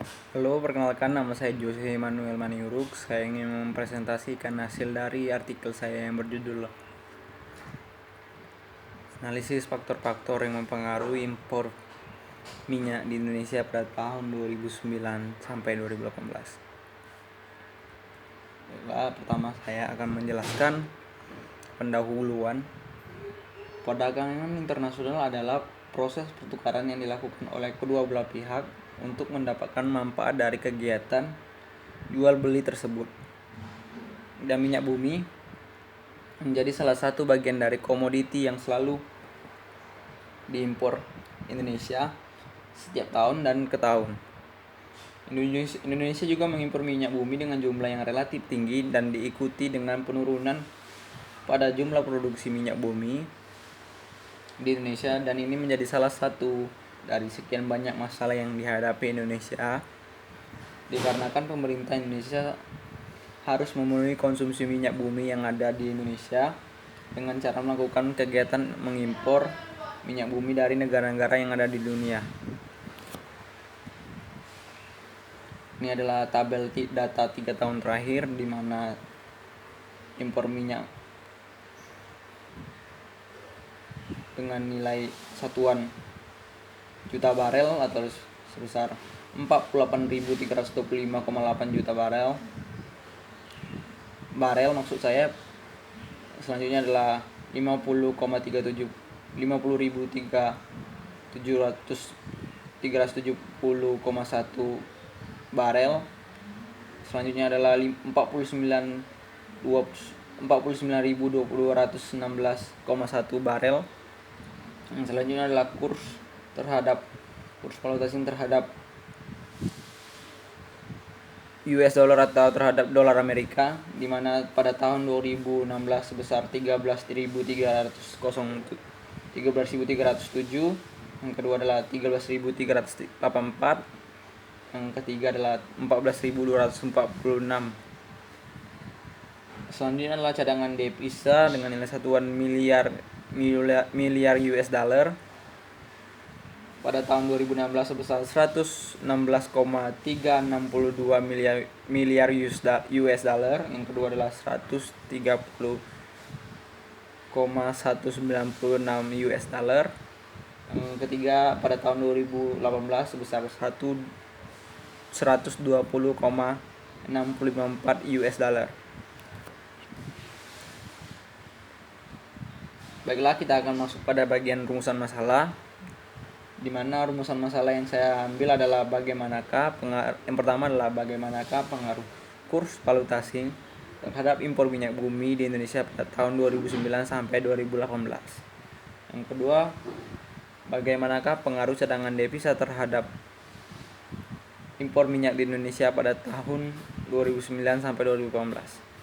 Halo, perkenalkan nama saya Jose Manuel Maniuruk. Saya ingin mempresentasikan hasil dari artikel saya yang berjudul Analisis Faktor-Faktor yang Mempengaruhi Impor Minyak di Indonesia pada tahun 2009 sampai 2018. Pertama saya akan menjelaskan pendahuluan. Perdagangan internasional adalah proses pertukaran yang dilakukan oleh kedua belah pihak untuk mendapatkan manfaat dari kegiatan jual beli tersebut. Dan minyak bumi menjadi salah satu bagian dari komoditi yang selalu diimpor Indonesia setiap tahun dan ke tahun. Indonesia juga mengimpor minyak bumi dengan jumlah yang relatif tinggi dan diikuti dengan penurunan pada jumlah produksi minyak bumi di Indonesia, dan ini menjadi salah satu dari sekian banyak masalah yang dihadapi Indonesia dikarenakan pemerintah Indonesia harus memenuhi konsumsi minyak bumi yang ada di Indonesia dengan cara melakukan kegiatan mengimpor minyak bumi dari negara-negara yang ada di dunia. Ini adalah tabel data 3 tahun terakhir di mana impor minyak dengan nilai satuan juta barel atau sebesar 48.325,8 juta barel maksud saya. Selanjutnya adalah 50,37,1 barel. Selanjutnya adalah 49.216,1 barel. Yang selanjutnya adalah kurs valuta asing terhadap US dollar atau terhadap dolar Amerika, di mana pada tahun 2016 sebesar 13.307, yang kedua adalah 13.384, yang ketiga adalah 14.246. Selanjutnya adalah cadangan devisa dengan nilai satuan miliar US dollar pada tahun 2016 sebesar 116,362 miliar US dollar. Yang kedua adalah 130,196 US dollar. Yang ketiga pada tahun 2018 sebesar 120,654 US dollar. Baiklah, kita akan masuk pada bagian rumusan masalah, di mana rumusan masalah yang saya ambil adalah yang pertama adalah bagaimanakah pengaruh kurs valuta asing terhadap impor minyak bumi di Indonesia pada tahun 2009 sampai 2018. Yang kedua, bagaimanakah pengaruh cadangan devisa terhadap impor minyak di Indonesia pada tahun 2009 sampai 2018.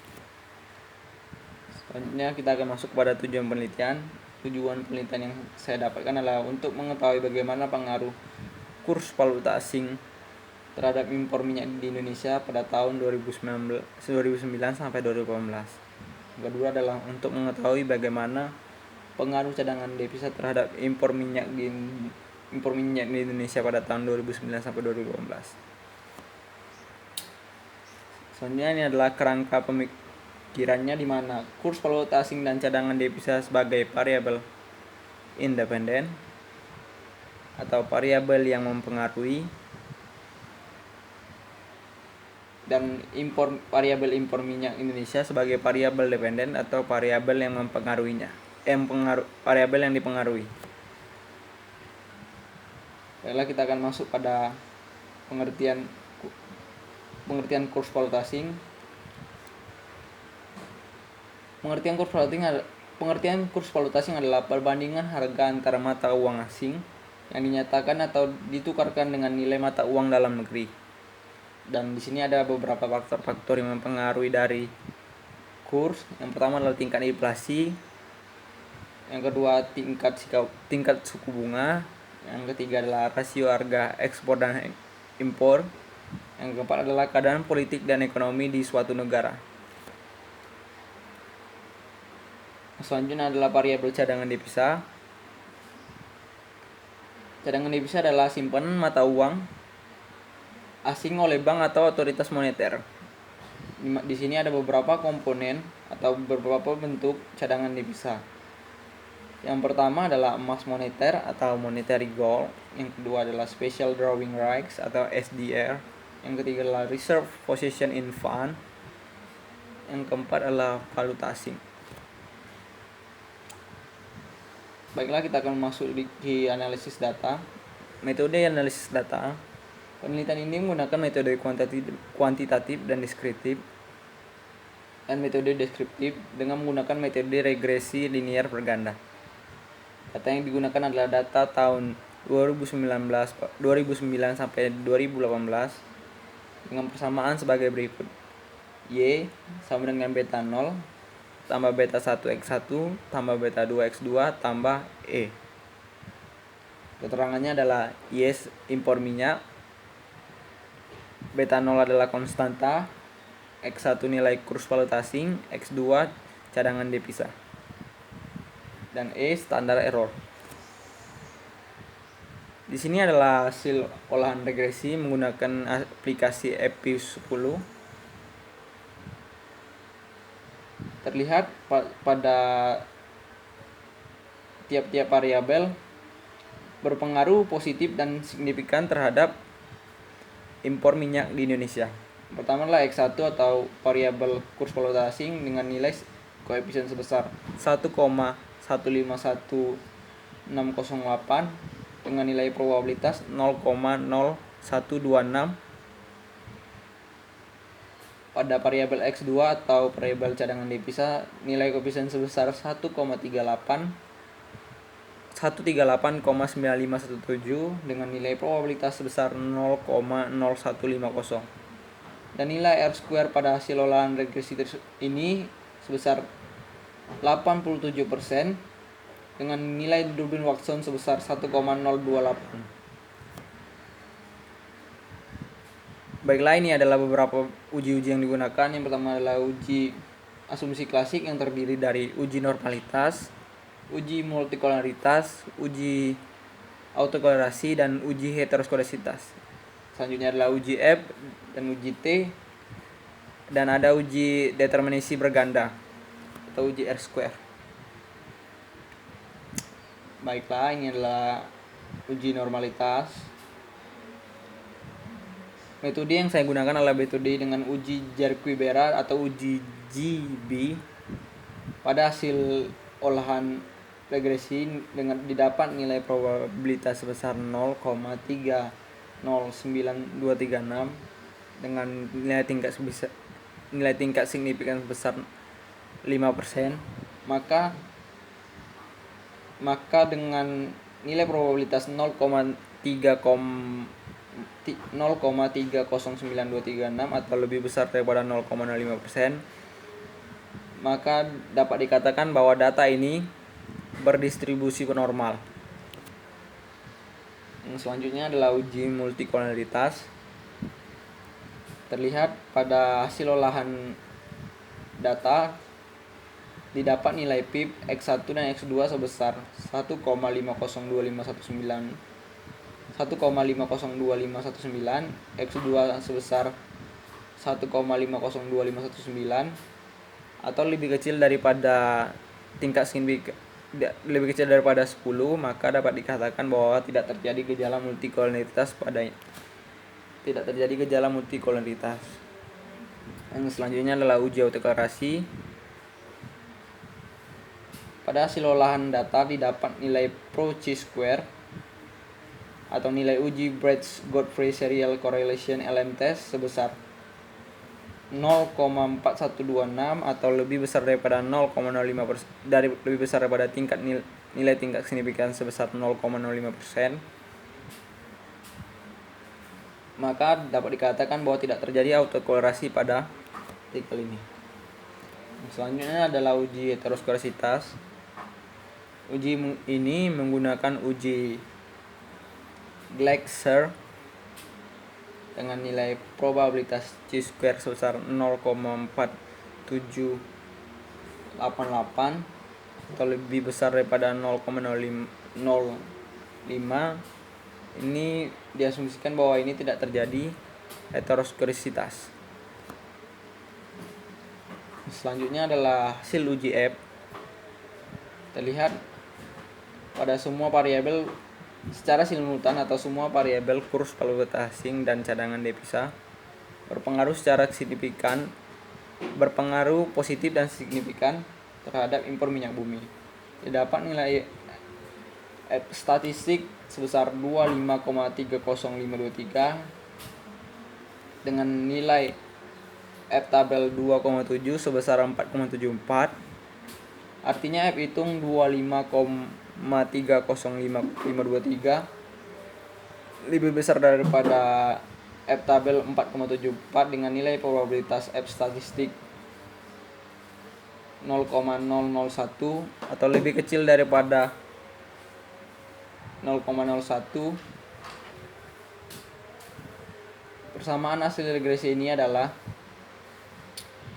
Selanjutnya kita akan masuk pada tujuan penelitian. Tujuan penelitian yang saya dapatkan adalah untuk mengetahui bagaimana pengaruh kurs valuta asing terhadap impor minyak di Indonesia pada tahun 2009 sampai 2018. Yang kedua adalah untuk mengetahui bagaimana pengaruh cadangan devisa terhadap impor minyak di Indonesia pada tahun 2009 sampai 2018. Selanjutnya ini adalah kerangka pemikirannya, di mana kurs valuta asing dan cadangan devisa sebagai variabel independen atau variabel yang mempengaruhi, dan variabel impor minyak Indonesia sebagai variabel dependen atau variabel yang mempengaruhinya, variabel yang dipengaruhi. Baiklah, kita akan masuk pada pengertian kurs valuta asing. Pengertian kurs valuta asing adalah perbandingan harga antara mata uang asing yang dinyatakan atau ditukarkan dengan nilai mata uang dalam negeri. Dan di sini ada beberapa faktor-faktor yang mempengaruhi dari kurs. Yang pertama adalah tingkat inflasi, yang kedua tingkat suku bunga, yang ketiga adalah rasio harga ekspor dan impor, yang keempat adalah keadaan politik dan ekonomi di suatu negara. Selanjutnya adalah variabel cadangan devisa. Cadangan devisa adalah simpanan mata uang asing oleh bank atau otoritas moneter. Di sini ada beberapa komponen atau beberapa bentuk cadangan devisa. Yang pertama adalah emas moneter atau monetary gold. Yang kedua adalah special drawing rights atau SDR. Yang ketiga adalah reserve position in fund. Yang keempat adalah valuta asing. Baiklah, kita akan masuk di analisis data. Metode analisis data. Penelitian ini menggunakan metode kuantitatif dan deskriptif dan metode deskriptif dengan menggunakan metode regresi linear berganda. Data yang digunakan adalah data tahun 2009 sampai 2018 dengan persamaan sebagai berikut. Y sama dengan beta 0 tambah beta 1x1 tambah beta 2x2 tambah E. Keterangannya adalah Y impor minyak, beta 0 adalah konstanta, X1 nilai kurs valuta asing, X2 cadangan devisa, dan E standar error. Di sini adalah hasil olahan regresi menggunakan aplikasi EPI 10. Terlihat pada tiap-tiap variabel berpengaruh positif dan signifikan terhadap impor minyak di Indonesia. Pertama adalah X1 atau variabel kurs valuta asing dengan nilai koefisien sebesar 1,151608 dengan nilai probabilitas 0,0126. Pada variabel X2 atau variabel cadangan devisa, nilai koefisien sebesar 138,9517 dengan nilai probabilitas sebesar 0,0150. Dan nilai R-square pada hasil olahan regresi ini sebesar 87% dengan nilai Durbin-Watson sebesar 1,028. Baiklah, ini adalah beberapa uji-uji yang digunakan. Yang pertama adalah uji asumsi klasik yang terdiri dari uji normalitas, uji multikolaritas, uji autokorelasi, dan uji heterosklerositas. Selanjutnya adalah uji F dan uji T, dan ada uji determinasi berganda atau uji R-square. Baiklah, ini adalah uji normalitas. Metode yang saya gunakan adalah metode dengan uji Jarque-Bera atau uji GB. Pada hasil olahan regresi dengan didapat nilai probabilitas sebesar 0,30936 dengan nilai tingkat signifikan sebesar 5%, maka dengan nilai probabilitas 0,309236 atau lebih besar daripada 0,05%, maka dapat dikatakan bahwa data ini berdistribusi normal. Yang selanjutnya adalah uji multikolaritas. Terlihat pada hasil olahan data didapat nilai PIP X1 dan X2 sebesar 1,502519, X2 sebesar 1,502519 atau lebih kecil daripada tingkat signifikan lebih kecil daripada 10, maka dapat dikatakan bahwa tidak terjadi gejala multikolaritas padanya. Yang selanjutnya adalah uji autokorelasi. Pada hasil olahan data didapat nilai Pro chi-square atau nilai uji Brecht-Godfrey serial correlation LM-test sebesar 0,4126 atau lebih besar daripada 0,05% lebih besar daripada nilai tingkat signifikan sebesar 0,05%, maka dapat dikatakan bahwa tidak terjadi autokorelasi pada artikel ini. Selanjutnya adalah uji heterosklerositas. Uji ini menggunakan uji Gleiser dengan nilai probabilitas chi-square sebesar 0,4788 atau lebih besar daripada 0,005. Ini diasumsikan bahwa ini tidak terjadi heterosklerositas. Selanjutnya adalah hasil uji F. Terlihat pada semua variabel secara simultan atau semua variabel kurs valuta asing dan cadangan devisa berpengaruh positif dan signifikan terhadap impor minyak bumi. Didapat nilai F statistik sebesar 25,30523 dengan nilai F tabel 2,7 sebesar 4,74. Artinya F hitung 25,30523 lebih besar daripada F tabel 4,74 dengan nilai probabilitas F statistik 0,001 atau lebih kecil daripada 0,01. Persamaan hasil regresi ini adalah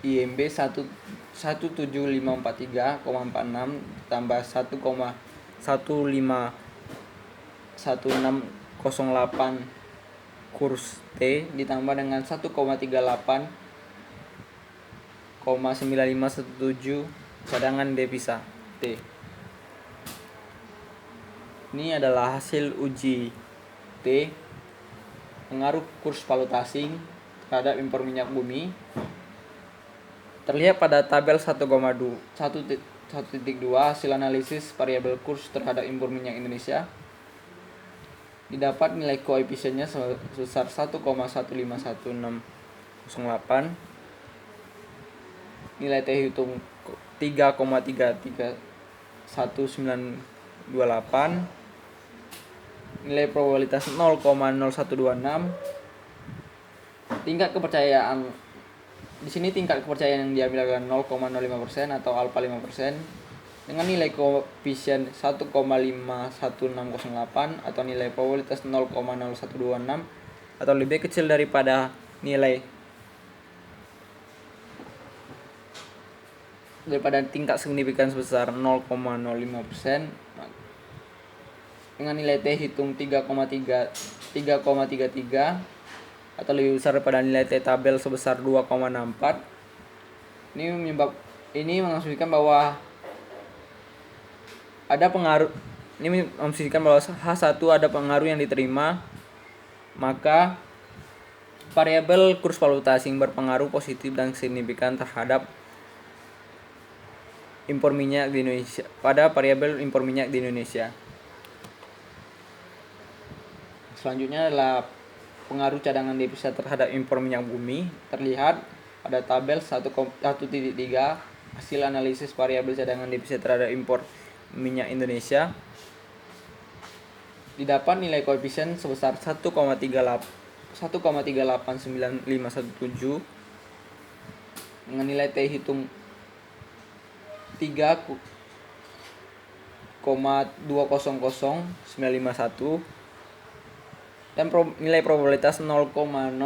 IMB 17543,46 tambah 1,151608 kurs T ditambah dengan 1,38,9517 cadangan devisa T. Ini adalah hasil uji T pengaruh kurs valuta asing terhadap impor minyak bumi. Terlihat pada tabel 1,2 hasil analisis variabel kurs terhadap impor minyak Indonesia. Didapat nilai koefisiennya sebesar 1,151608. Nilai T hitung 3,33198. Nilai probabilitas 0,0126. Tingkat kepercayaan di sini tingkat kepercayaan yang diambil adalah 0,05% atau alfa 5% dengan nilai koefisien 1,51608 atau nilai probabilitas 0,0126 atau lebih kecil daripada tingkat signifikan sebesar 0,05% dengan nilai T hitung 3,33 atau lebih besar daripada nilai T tabel sebesar 2,64. Ini mengasumsikan bahwa H1 ada pengaruh yang diterima, maka variabel kurs valuta asing berpengaruh positif dan signifikan terhadap impor minyak di Indonesia pada variabel impor minyak di Indonesia. Selanjutnya adalah pengaruh cadangan devisa terhadap impor minyak bumi. Terlihat pada tabel 1.3 hasil analisis variabel cadangan devisa terhadap impor minyak Indonesia. Didapat nilai koefisien sebesar 1,3891517 dengan nilai T hitung 3,200951 dan nilai probabilitas 0,0150.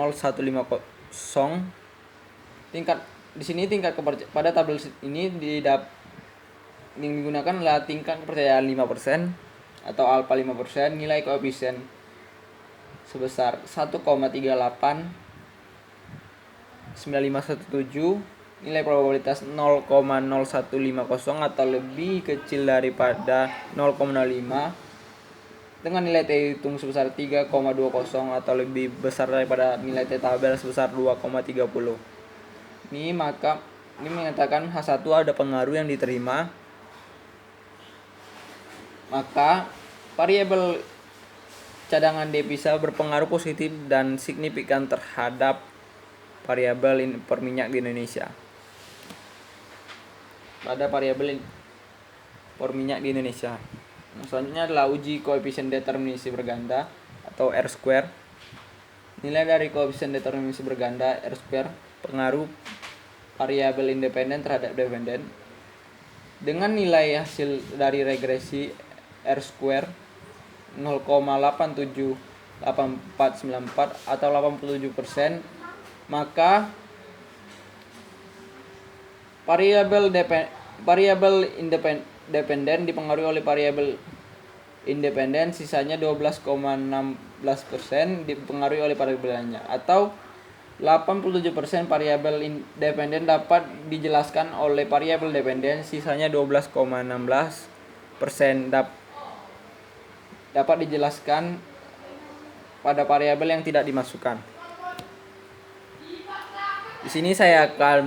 Pada tabel ini digunakan adalah tingkat kepercayaan 5% atau alfa 5%, nilai koefisien sebesar 1,389517, nilai probabilitas 0,0150 atau lebih kecil daripada 0,05 dengan nilai T hitung sebesar 3,20 atau lebih besar daripada nilai T tabel sebesar 2,30. Ini mengatakan H1 ada pengaruh yang diterima, maka variabel cadangan devisa berpengaruh positif dan signifikan terhadap variabel impor minyak di Indonesia. Pada variabel impor minyak di Indonesia. Selanjutnya adalah uji koefisien determinasi berganda atau R-square. Nilai dari koefisien determinasi berganda R-square pengaruh variabel independen terhadap dependen dengan nilai hasil dari regresi R-square 0,878494 atau 87%, maka variabel dependen dipengaruhi oleh variabel independen, sisanya 12,16% dipengaruhi oleh variabel lainnya, atau 87% variabel independen dapat dijelaskan oleh variabel dependen, sisanya 12,16% dapat dijelaskan pada variabel yang tidak dimasukkan. Di sini saya akan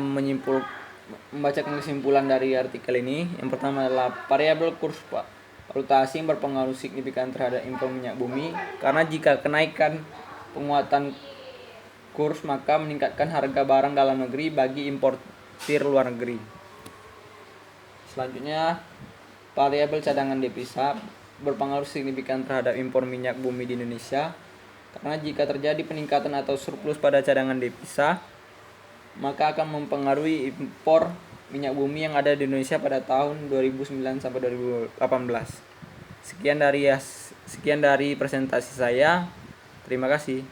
membacakan kesimpulan dari artikel ini. Yang pertama adalah variabel kurs valuta asing berpengaruh signifikan terhadap impor minyak bumi, karena jika kenaikan penguatan kurs maka meningkatkan harga barang dalam negeri bagi importir luar negeri. Selanjutnya, variabel cadangan devisa berpengaruh signifikan terhadap impor minyak bumi di Indonesia, karena jika terjadi peningkatan atau surplus pada cadangan devisa maka akan mempengaruhi impor minyak bumi yang ada di Indonesia pada tahun 2009 sampai 2018. Sekian dari presentasi saya. Terima kasih.